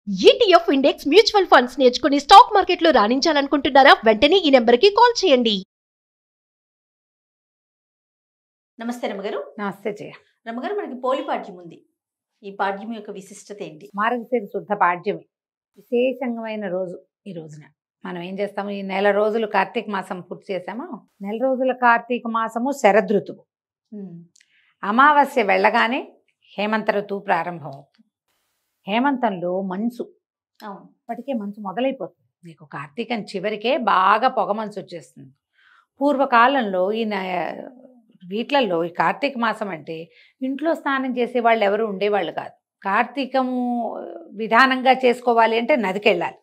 ETF index mutual funds నేర్చుకుని stock మార్కెట్లో రాణించాలనుకుంటున్నారా? వెంటనే ఈ నెంబర్కి కాల్ చేయండి. నమస్తే రమ్మగారు. నమస్తే జయ. రమ్మగారు, మనకి పోలి పాడ్యం ఉంది. ఈ పాడ్యం యొక్క విశిష్టత ఏంటి? మార్గశిర శుద్ధ పాడ్యమి విశేషమైన రోజు. ఈ రోజున మనం ఏం చేస్తాము, ఈ నెల రోజులు కార్తీక మాసం పూర్తి చేసాము. నెల రోజుల కార్తీక మాసము శరదృతువు. అమావాస్య వెళ్ళగానే హేమంత ఋతువు ప్రారంభం అవుతుంది. హేమంతంలో మంచు, ఇప్పటికే మంచు మొదలైపోతుంది. నీకు కార్తీకం చివరికే బాగా పొగ మంచు వచ్చేస్తుంది. పూర్వకాలంలో వీట్లలో ఈ కార్తీక మాసం అంటే ఇంట్లో స్నానం చేసే వాళ్ళు ఎవరు ఉండేవాళ్ళు కాదు. కార్తీకము విధానంగా చేసుకోవాలి అంటే నదికి వెళ్ళాలి.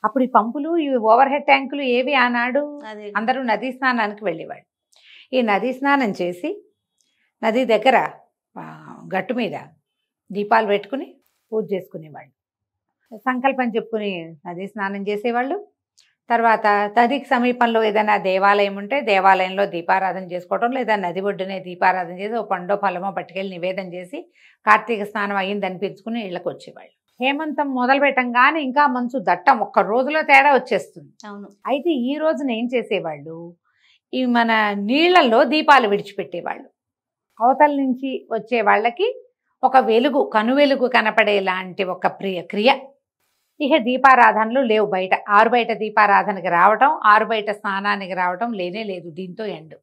అప్పుడు ఈ పంపులు, ఈ ఓవర్ హెడ్ ట్యాంకులు ఏవి ఆనాడు, అందరూ నదీ స్నానానికి వెళ్ళేవాళ్ళు. ఈ నదీ స్నానం చేసి నది దగ్గర గట్టు మీద దీపాలు పెట్టుకుని పూజ చేసుకునేవాళ్ళు. సంకల్పం చెప్పుకుని నదీ స్నానం చేసేవాళ్ళు. తర్వాత నదికి సమీపంలో ఏదైనా దేవాలయం ఉంటే దేవాలయంలో దీపారాధన చేసుకోవడం, లేదా నది ఒడ్డునే దీపారాధన చేసి ఓ పండో ఫలమో పట్టుకెళ్ళి నివేదన చేసి కార్తీక స్నానం అయ్యింది అనిపించుకుని ఇళ్ళకి వచ్చేవాళ్ళు. హేమంతం మొదలు పెట్టంగానే ఇంకా మంచు దట్టం, ఒక్క రోజులో తేడా వచ్చేస్తుంది. అవును. అయితే ఈ రోజున ఏం చేసేవాళ్ళు, ఈ మన నీళ్లలో దీపాలు విడిచిపెట్టేవాళ్ళు. అవతల నుంచి వచ్చే వాళ్ళకి ఒక వెలుగు, కనువెలుగు కనపడేలాంటి ఒక క్రియ. ఇక దీపారాధనలు లేవు. బయట ఆరు బయట దీపారాధనకి రావటం, ఆరు బయట స్నానానికి రావటం లేనే లేదు. దీంతో ఎండు.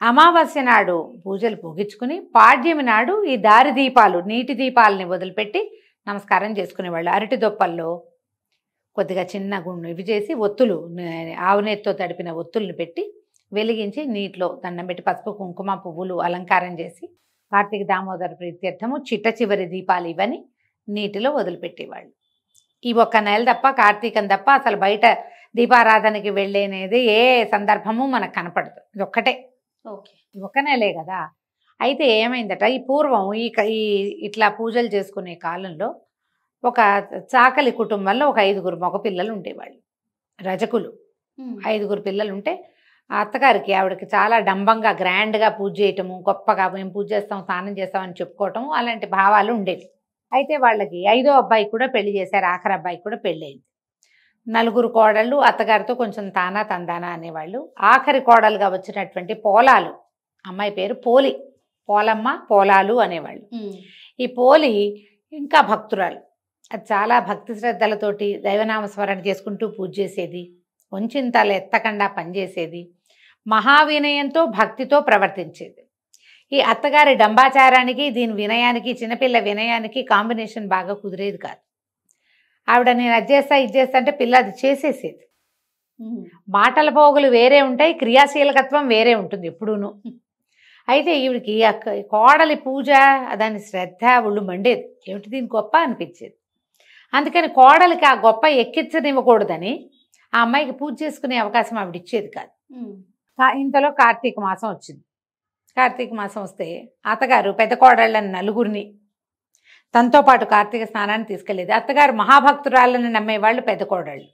అమావాస్య నాడు పూజలు ముగించుకుని పాడ్యమి నాడు ఈ దారి దీపాలు, నీటి దీపాలని వదిలిపెట్టి నమస్కారం చేసుకునేవాళ్ళు. అరటి దొప్పల్లో కొద్దిగా చిన్న గుండు ఇవి చేసి ఒత్తులు, ఆవునేతితో తడిపిన ఒత్తుల్ని పెట్టి వెలిగించి నీటిలో దండం పెట్టి పసుపు కుంకుమ పువ్వులు అలంకారం చేసి కార్తీక దామోదర ప్రీత్యర్థము చిట్ట చివరి దీపాలు ఇవని నీటిలో వదిలిపెట్టేవాళ్ళు. ఈ ఒక్క నెల తప్ప, కార్తీకం తప్ప అసలు బయట దీపారాధనకి వెళ్ళేనేది ఏ సందర్భము మనకు కనపడదు. ఇది ఒక్కటే, ఈ ఒక్క నెలే కదా. అయితే ఏమైందట, ఈ పూర్వం ఈ ఇట్లా పూజలు చేసుకునే కాలంలో ఒక చాకలి కుటుంబంలో ఒక 5గురు మగపిల్లలు ఉండేవాళ్ళు, రజకులు. 5గురు పిల్లలు ఉంటే ఆ అత్తగారికి, ఆవిడకి చాలా డంబంగా గ్రాండ్గా పూజ చేయటము, గొప్పగా మేము పూజ చేస్తాం, స్నానం చేస్తామని చెప్పుకోవటము, అలాంటి భావాలు ఉండేవి. అయితే వాళ్ళకి 5వ అబ్బాయి కూడా పెళ్లి చేశారు, ఆఖరి అబ్బాయికి కూడా పెళ్ళయింది. 4 కోడళ్ళు అత్తగారితో కొంచెం తానా తందానా అనేవాళ్ళు. ఆఖరి కోడలుగా వచ్చినటువంటి పోలాలు, అమ్మాయి పేరు పోలి, పోలమ్మ పోలాలు అనేవాళ్ళు. ఈ పోలి ఇంకా భక్తురాలు. అది చాలా భక్తి శ్రద్ధలతోటి దైవనామస్మరణ చేసుకుంటూ పూజ చేసేది, వంచింతలు ఎత్తకుండా పనిచేసేది, మహావినయంతో భక్తితో ప్రవర్తించేది. ఈ అత్తగారి డంబాచారానికి, దీని వినయానికి, చిన్నపిల్ల వినయానికి కాంబినేషన్ బాగా కుదిరేది కాదు. ఆవిడ నేను అది చేస్తా ఇది చేస్తా అంటే పిల్ల అది చేసేసేది. మాటల పోగులు వేరే ఉంటాయి, క్రియాశీలకత్వం వేరే ఉంటుంది ఎప్పుడూను. అయితే ఈవిడికి కోడలి పూజ, దాని శ్రద్ధ ఒళ్ళు మండేది. ఏమిటి దీని గొప్ప అనిపించేది. అందుకని కోడలికి ఆ గొప్ప ఎక్కించనివ్వకూడదని ఆ అమ్మాయికి పూజ చేసుకునే అవకాశం ఆవిడ ఇచ్చేది కాదు. ఇంతలో కార్తీక మాసం వచ్చింది. కార్తీక మాసం వస్తే అత్తగారు పెద్ద కోడళ్ళని 4గురిని తనతో పాటు కార్తీక స్నానాన్ని తీసుకెళ్లేది. అత్తగారు మహాభక్తురాళ్ళని నమ్మేవాళ్ళు పెద్ద కోడళ్ళు.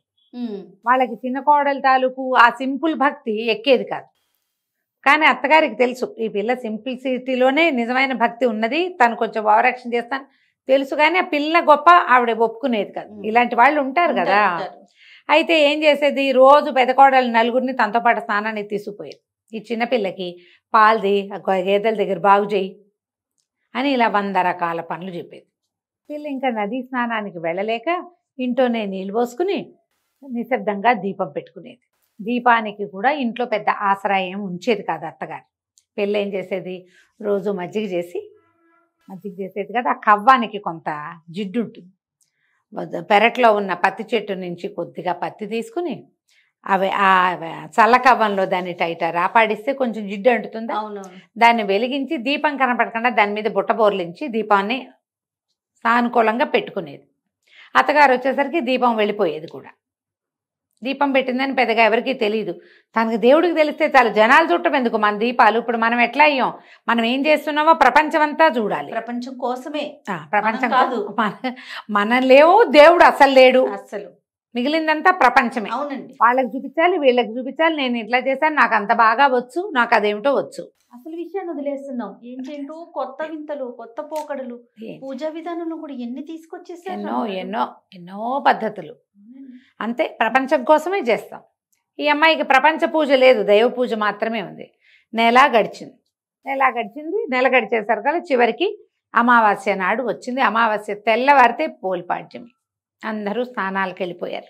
వాళ్ళకి చిన్న కోడలు తాలూకు ఆ సింపుల్ భక్తి ఎక్కేది కాదు. కానీ అత్తగారికి తెలుసు, ఈ పిల్ల సింప్లిసిటీలోనే నిజమైన భక్తి ఉన్నది, తను కొంచెం ఓవరాక్షన్ చేస్తాను తెలుసు, కానీ ఆ పిల్ల గొప్ప ఆవిడ ఒప్పుకునేది కాదు. ఇలాంటి వాళ్ళు ఉంటారు కదా. అయితే ఏం చేసేది, రోజు పెద్ద కోడలు 4గురిని తనతో పాటు స్నానానికి తీసుకుపోయేది. ఈ చిన్నపిల్లకి పాల్ది, గేదెల దగ్గర బాగు చేయి అని ఇలా 100 రకాల పనులు చెప్పేది. పిల్ల ఇంకా నదీ స్నానానికి వెళ్ళలేక ఇంట్లోనే నీళ్ళు పోసుకుని నిశ్శబ్దంగా దీపం పెట్టుకునేది. దీపానికి కూడా ఇంట్లో పెద్ద ఆశ్రయం ఉంచేది కాదు అత్తగారు. పిల్ల ఏం చేసేది, రోజు మజ్జిగ చేసేది కదా. ఆ కవ్వానికి కొంత జిడ్డు ఉంటుంది. పెరట్లో ఉన్న పత్తి చెట్టు నుంచి కొద్దిగా పత్తి తీసుకుని అవి ఆ చల్లకవ్వంలో దాన్ని టైట రాపాడిస్తే కొంచెం జిడ్డు అంటుతుంది. దాన్ని వెలిగించి దీపం కనపడకుండా దాని మీద బుట్ట బోర్లించి దీపాన్ని సానుకూలంగా పెట్టుకునేది. అత్తగారు వచ్చేసరికి దీపం వెళ్ళిపోయేది కూడా. దీపం పెట్టిందని పెద్దగా ఎవరికీ తెలియదు. తనకు దేవుడికి తెలిస్తే చాలు, జనాలు చూడటం ఎందుకు, మన దీపాలు ఇప్పుడు మనం ఎట్లా అయ్యాం, మనం ఏం చేస్తున్నామో ప్రపంచమంతా చూడాలి. ప్రపంచం కోసమే, ప్రపంచం కాదు, మనం లేవు, దేవుడు అసలు లేడు. అసలు మిగిలిందంతా ప్రపంచమే. అవునండి. వాళ్ళకి చూపించాలి, వీళ్ళకి చూపించాలి, నేను ఇట్లా చేశాను, నాకు అంత బాగా వచ్చు, నాకు అదేమిటో వచ్చు. అసలు విషయాన్ని వదిలేస్తున్నాం. ఏంటేంటో కొత్త వింతలు, కొత్త పోకడలు, పూజా విధానంలో కూడా ఎన్ని తీసుకొచ్చేసారు. ఎన్నో ఎన్నో ఎన్నో పద్ధతులు. అంతే, ప్రపంచం కోసమే చేస్తాం. ఈ అమ్మాయికి ప్రపంచ పూజ లేదు, దైవ పూజ మాత్రమే ఉంది. నెల గడిచింది. నెల గడిచేసరికి చివరికి అమావాస్య నాడు వచ్చింది. అమావాస్య తెల్లవారితే పోలిపాడ్యమి. అందరూ స్నానాలకు వెళ్ళిపోయారు.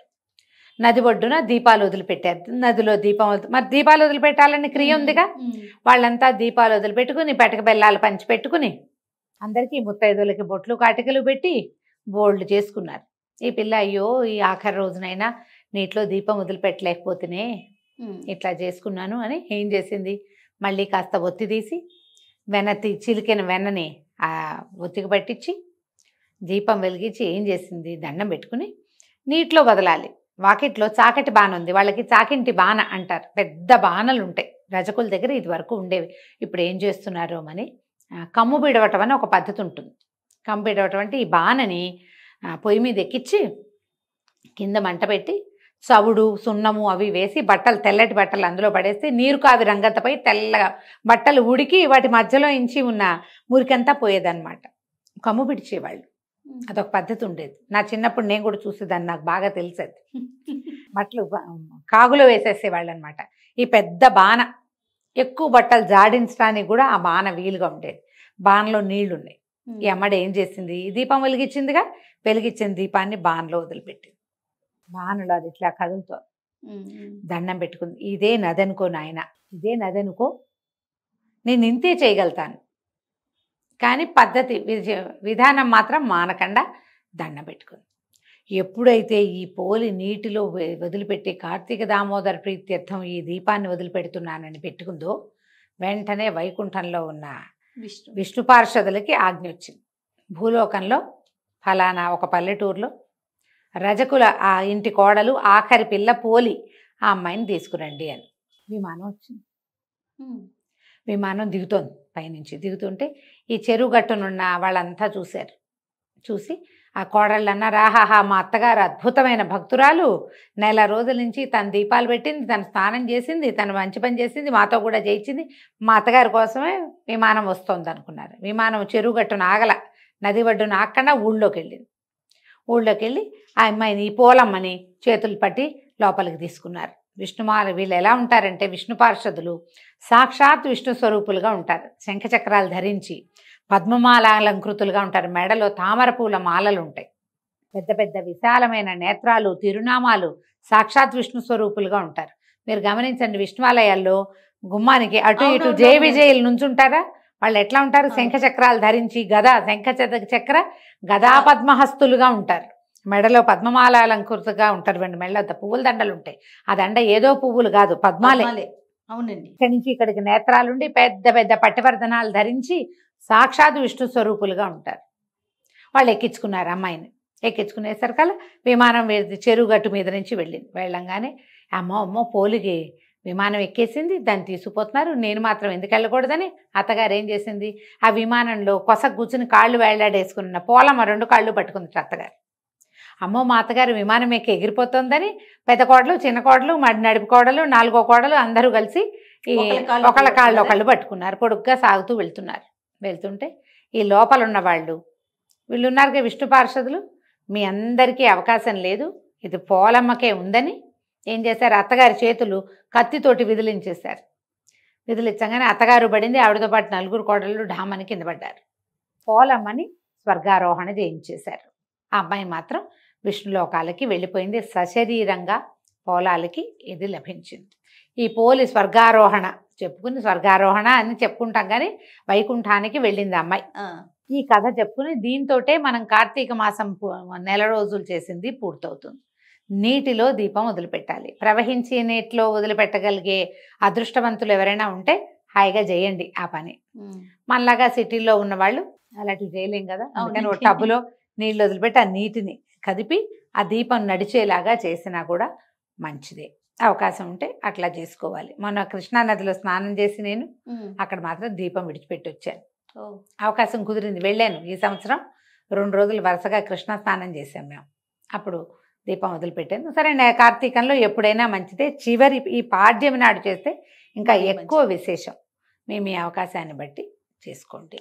నది ఒడ్డున దీపాలు వదిలిపెట్టారు. నదిలో దీపం మరి దీపాలు వదిలిపెట్టాలని క్రియ ఉందిగా. వాళ్ళంతా దీపాలు వదిలిపెట్టుకుని పెటక బెల్లాలు పంచిపెట్టుకుని అందరికీ ముత్తైదులకి బొట్లు కాటికలు పెట్టి బోల్డ్ చేసుకున్నారు. ఈ పిల్ల అయ్యో ఈ ఆఖరి రోజునైనా నీటిలో దీపం వదిలిపెట్టలేకపోతేనే ఇట్లా చేసుకున్నాను అని ఏం చేసింది, మళ్ళీ కాస్త ఒత్తి తీసి చిలికిన వెన్నని ఆ ఒత్తికి పట్టించి దీపం వెలిగించి ఏం చేసింది, దండం పెట్టుకుని నీటిలో వదలాలి. వాకిట్లో చాకటి బాణ ఉంది, వాళ్ళకి చాకింటి బాణ అంటారు. పెద్ద బాణలు ఉంటాయి రజకుల దగ్గర, ఇది వరకు ఉండేవి. ఇప్పుడు ఏం చేస్తున్నారో అని కమ్ము బిడవటం అని ఒక పద్ధతి ఉంటుంది. కమ్ము బిడవటం అంటే ఈ బాణని పొయ్యి మీద ఎక్కించి కింద మంట పెట్టి చవుడు సున్నము అవి వేసి బట్టలు, తెల్లటి బట్టలు అందులో పడేస్తే నీరు కాదు రంగంతపై తెల్లగా బట్టలు ఉడికి వాటి మధ్యలో ఇంచి ఉన్న మురికంతా పోయేదన్నమాట. కమ్ము పిడిచేవాళ్ళు. అదొక పద్ధతి ఉండేది. నా చిన్నప్పుడు నేను కూడా చూసేదాన్ని, నాకు బాగా తెలిసేది. బట్టలు కాగులో వేసేసేవాళ్ళు అనమాట. ఈ పెద్ద బాణ ఎక్కువ బట్టలు జాడించడానికి కూడా ఆ బాణ వీలుగా ఉండేది. బాణలో నీళ్లు ఉన్నాయి. ఈ అమ్మడు ఏం చేసింది, దీపం వెలిగించిందిగా, వెలిగించిన దీపాన్ని బాణలో వదిలిపెట్టింది. బాణలో అది ఇట్లా కదులుతో దండం పెట్టుకుంది. ఇదే నదనుకో నాయన, ఇదే నదనుకో, నేను ఇంతే చేయగలుగుతాను, కానీ పద్ధతి విధానం మాత్రం మానకుండా దండం పెట్టుకుంది. ఎప్పుడైతే ఈ పోలి నీటిలో వదిలిపెట్టి కార్తీక దామోదర ప్రీత్యర్థం ఈ దీపాన్ని వదిలిపెడుతున్నానని పెట్టుకుందో వెంటనే వైకుంఠంలో ఉన్న విష్ణు పార్షదులకి ఆజ్ఞ వచ్చింది. భూలోకంలో ఫలానా ఒక పల్లెటూరులో రజకుల ఆ ఇంటి కోడలు ఆఖరి పిల్ల పోలి ఆ అమ్మాయిని తీసుకురండి అని. విమానం వచ్చింది. విమానం దిగుతోంది. పైనుంచి దిగుతుంటే ఈ చెరువు గట్టునున్న వాళ్ళంతా చూశారు. చూసి ఆ కోడళ్ళు అన్నారు, ఆహాహా మా అత్తగారు అద్భుతమైన భక్తురాలు, నెల రోజుల నుంచి తను దీపాలు పెట్టింది, తను స్నానం చేసింది, తను మంచి పని చేసింది, మాతో కూడా చేయించింది, మా అత్తగారి కోసమే విమానం వస్తుంది అనుకున్నారు. విమానం చెరువు గట్టున ఆగల, నది ఒడ్డున ఆగకుండా ఊళ్ళోకి వెళ్ళింది. ఊళ్ళోకి వెళ్ళి ఆ అమ్మాయిని, ఈ పోలమ్మని చేతులు పట్టి లోపలికి తీసుకున్నారు. విష్ణుమాల వీళ్ళు ఎలా ఉంటారంటే విష్ణు పార్షదులు సాక్షాత్ విష్ణు స్వరూపులుగా ఉంటారు. శంఖచక్రాలు ధరించి పద్మమాల అలంకృతులుగా ఉంటారు. మెడలో తామర పూల మాలలు ఉంటాయి. పెద్ద పెద్ద విశాలమైన నేత్రాలు, తిరునామాలు, సాక్షాత్ విష్ణు స్వరూపులుగా ఉంటారు. మీరు గమనించండి, విష్ణువాలయాల్లో గుమ్మానికి అటు ఇటు జయ విజయులు నుంచుంటారా, వాళ్ళు ఎట్లా ఉంటారు, శంఖచక్రాలు ధరించి శంఖచక్ర గదా పద్మహస్తులుగా ఉంటారు. మెడలో పద్మమాల అలంకృతగా ఉంటారు. మెడలో పువ్వుల దండలు ఉంటాయి. ఆ దండ ఏదో పువ్వులు కాదు, పద్మాలే. అవునండి. ఇక్కడి నుంచి ఇక్కడికి నేత్రాలుండి పెద్ద పెద్ద పట్టివర్ధనాలు ధరించి సాక్షాత్ విష్ణు స్వరూపులుగా ఉంటారు. వాళ్ళు ఎక్కించుకున్నారు అమ్మాయిని. ఎక్కించుకునేసరికల్లా విమానం చెరువు గట్టు మీద నుంచి వెళ్ళంగానే అమ్మో పోలికి విమానం ఎక్కేసింది, దాన్ని తీసుకుపోతున్నారు, నేను మాత్రం ఎందుకు వెళ్ళకూడదని అత్తగారు ఏం చేసింది, ఆ విమానంలో కొస కూర్చుని కాళ్ళు వేళ్లాడేసుకున్న పోలమ్మ 2 కాళ్ళు పట్టుకుంది అత్తగారు. అమ్మో మా అత్తగారు విమానం ఎక్కి ఎగిరిపోతుందని పెద్ద కోడలు, చిన్న కోడలు, నడిపి కోడలు, 4వ కోడలు అందరూ కలిసి ఒకళ్ళ కాళ్ళు ఒకళ్ళు పట్టుకున్నారు. పొడుగ్గా సాగుతూ వెళ్తుంటే ఈ లోపల ఉన్న వీళ్ళు ఉన్నారుగా విష్ణు పార్షదులు, మీ అందరికీ అవకాశం లేదు, ఇది పోలమ్మకే ఉందని ఏం చేశారు, అత్తగారి చేతులు కత్తితోటి విదిలించేశారు. విదిలించగానే అత్తగారు పడింది, ఆవిడతో పాటు 4 కోడళ్ళు ఢామని కింద పడ్డారు. పోలమ్మని స్వర్గారోహణ చేయించేశారు. ఆ అమ్మాయి మాత్రం విష్ణులోకాలకి వెళ్ళిపోయింది. సశరీరంగా పోలాలకి ఇది లభించింది. ఈ పోలి స్వర్గారోహణ స్వర్గారోహణ అని చెప్పుకుంటాం, కానీ వైకుంఠానికి వెళ్ళింది అమ్మాయి. ఈ కథ చెప్పుకుని దీంతోటే మనం కార్తీక మాసం నెల రోజులు చేసింది పూర్తవుతుంది. నీటిలో దీపం వదిలిపెట్టాలి. ప్రవహించే నీటిలో వదిలిపెట్టగలిగే అదృష్టవంతులు ఎవరైనా ఉంటే హాయిగా చేయండి ఆ పని. మనలాగా సిటీల్లో ఉన్నవాళ్ళు అలాంటివి చేయలేం కదా. అందుకని ఒక టబ్బులో నీళ్ళు వదిలిపెట్టి ఆ నీటిని కదిపి ఆ దీపం నడిచేలాగా చేసినా కూడా మంచిదే. అవకాశం ఉంటే అట్లా చేసుకోవాలి. మొన్న కృష్ణానదిలో స్నానం చేసి నేను అక్కడ మాత్రం దీపం విడిచిపెట్టి వచ్చాను. అవకాశం కుదిరింది, వెళ్ళాను. ఈ సంవత్సరం 2 రోజులు వరుసగా కృష్ణ స్నానం చేసాం మేము. అప్పుడు దీపం వదిలిపెట్టాను. సరే కార్తీకంలో ఎప్పుడైనా మంచిదే, చివరి ఈ పాడ్యమి నాడు చేస్తే ఇంకా మరీ ఎక్కువ విశేషం. మీ మీ అవకాశాన్ని బట్టి చేసుకోండి.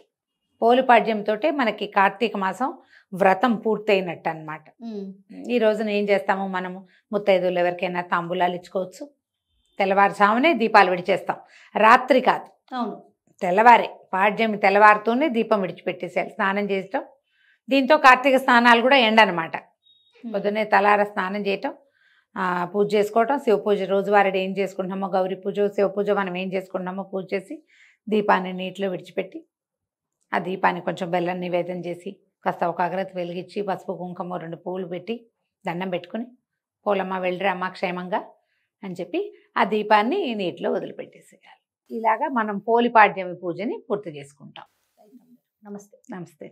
పోలిపాడ్యంతో మనకి కార్తీక మాసం వ్రతం పూర్తయినట్టు అనమాట. ఈ రోజున ఏం చేస్తాము మనము, ముత్తైదువులు ఎవరికైనా తాంబూలాలు ఇచ్చుకోవచ్చు. తెల్లవారుజామునే దీపాలు విడిచేస్తాం, రాత్రి కాదు. అవును, తెల్లవారే పాడ్యమి తెల్లవారుతూనే దీపం విడిచిపెట్టేసేయాలి, స్నానం చేయటం. దీంతో కార్తీక స్నానాలు కూడా ఎండనమాట. పొద్దున్నే తలార స్నానం చేయటం, పూజ చేసుకోవటం, శివ పూజ రోజువారీ ఏం చేసుకుంటున్నామో, గౌరీ పూజ శివ పూజ మనం ఏం చేసుకుంటున్నామో పూజ చేసి దీపాన్ని నీటిలో విడిచిపెట్టి, ఆ దీపాన్ని కొంచెం బెల్లం నివేదన చేసి, కాస్త ఒక అగరత్తి వెలిగించి, పసుపు కుంకుమ 2 పువ్వులు పెట్టి దండం పెట్టుకుని, పూలమ్మ వెళ్ళిరా అమ్మ క్షేమంగా అని చెప్పి ఆ దీపాన్ని నీటిలో వదిలిపెట్టేసేయాలి. ఇలాగా మనం పోలిపాడ్యమి పూజని పూర్తి చేసుకుంటాం. నమస్తే. నమస్తే.